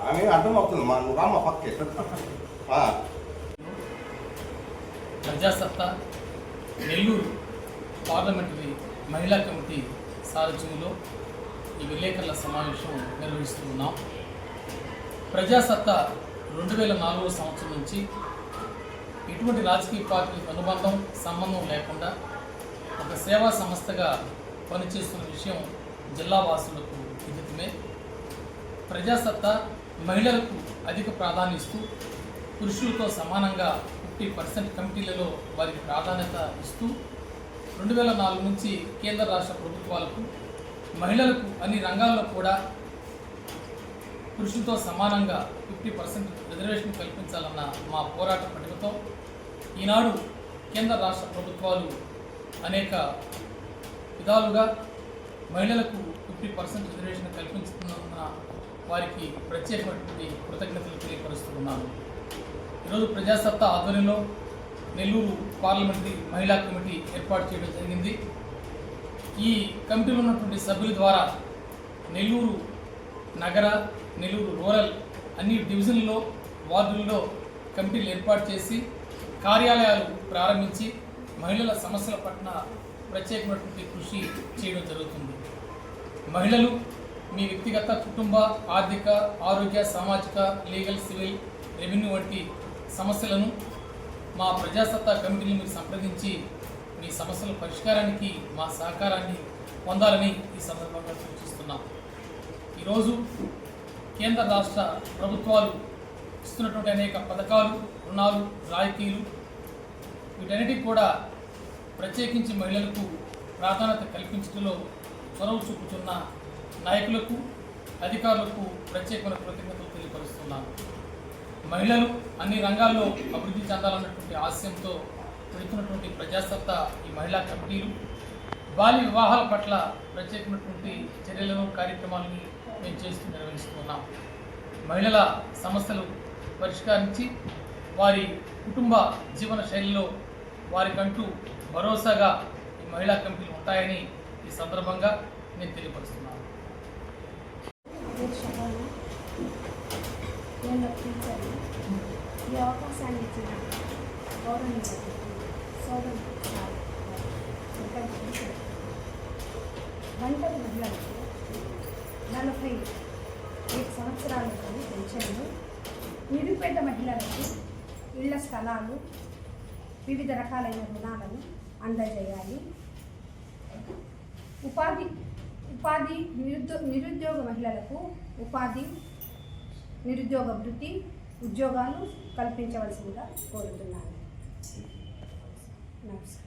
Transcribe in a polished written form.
అని అర్థమవుతుంది మా రామ్మ పక్కే. ప్రజాసత్తా నెల్లూరు పార్లమెంటరీ మహిళా కమిటీ సారథ్యంలో ఈ విలేకరుల సమావేశం నిర్వహిస్తున్నాం. ప్రజాసత్తా 2004 సంవత్సరం నుంచి ఎటువంటి రాజకీయ పార్టీలకు సంబంధం లేకుండా ఒక సేవా సంస్థగా పనిచేస్తున్న విషయం జిల్లా వాసులకు విదితమే. ప్రజాసత్తా మహిళలకు అధిక ప్రాధాన్యత ఇస్తూ పురుషులతో సమానంగా 50% కమిటీలలో వారికి ప్రాధాన్యత ఇస్తూ 2004 నుంచి కేంద్ర రాష్ట్ర ప్రభుత్వాలకు మహిళలకు అన్ని రంగాల్లో కూడా పురుషులతో సమానంగా 50% రిజర్వేషన్ కల్పించాలన్న మా పోరాట పటిమతో ఈనాడు కేంద్ర రాష్ట్ర ప్రభుత్వాలు అనేక విధాలుగా మహిళలకు 50% రిజర్వేషన్ కల్పించుతున్నందున వారికి ప్రత్యేకమైనటువంటి కృతజ్ఞతలు తెలియపరుస్తున్నాను. ఈరోజు ప్రజాసత్తా ఆధ్వర్యంలో నెల్లూరు పార్లమెంటరీ మహిళా కమిటీ ఏర్పాటు చేయడం జరిగింది. ఈ కమిటీలో ఉన్నటువంటి సభ్యుల ద్వారా నెల్లూరు నగర, నెల్లూరు రూరల్ అన్ని డివిజన్లలో, వార్డుల్లో కమిటీలు ఏర్పాటు చేసి కార్యాలయాలు ప్రారంభించి మహిళల సమస్యల పట్ల ప్రత్యేకమైనటువంటి కృషి చేయడం జరుగుతుంది. మహిళలు మీ వ్యక్తిగత, కుటుంబ, ఆర్థిక, ఆరోగ్య, సామాజిక, లీగల్, సివిల్, రెవెన్యూ వంటి సమస్యలను మా ప్రజాసత్తా కమిటీని మీరు సంప్రదించి మీ సమస్యల పరిష్కారానికి మా సహకారాన్ని పొందాలని ఈ సందర్భంగా సూచిస్తున్నాం. ఈరోజు కేంద్ర రాష్ట్ర ప్రభుత్వాలు ఇస్తున్నటువంటి అనేక పథకాలు, రుణాలు, రాయితీలు వీటన్నిటికీ కూడా ప్రత్యేకించి మహిళలకు ప్రాధాన్యత కల్పించడంలో చొరవ చూపుతున్న నాయకులకు, అధికారులకు ప్రత్యేకమైన కృతజ్ఞతలు తెలియపరుస్తున్నాను. మహిళలు అన్ని రంగాల్లో అభివృద్ధి చెందాలన్నటువంటి ఆశయంతో పెడుతున్నటువంటి ప్రజాసత్తా ఈ మహిళా కమిటీలు బాల్య వివాహాల పట్ల ప్రత్యేకమైనటువంటి చర్యలను, కార్యక్రమాలని మేము చేస్తూ నిర్వహిస్తున్నాం. మహిళల సమస్యలు పరిష్కరించి వారి కుటుంబ జీవన శైలిలో వారికంటూ భరోసాగా ఈ మహిళా కమిటీలు ఉంటాయని ఈ సందర్భంగా నేను తెలియపరుస్తున్నాను. ఈ అవకాశాన్ని ఇచ్చిన గౌరవనీయ సోదరు ఒంటరి మహిళలకు 45 సంవత్సరాలకు పెన్షన్లు, నిరుపేద మహిళలకు ఇళ్ల స్థలాలు, వివిధ రకాలైన రుణాలను అందజేయాలి. ఉపాధి నిరుద్యోగ మహిళలకు ఉపాధి, నిరుద్యోగ వృత్తి, ఉద్యోగాలు కల్పించవలసిందిగా కోరుతున్నాను. నమస్కారం.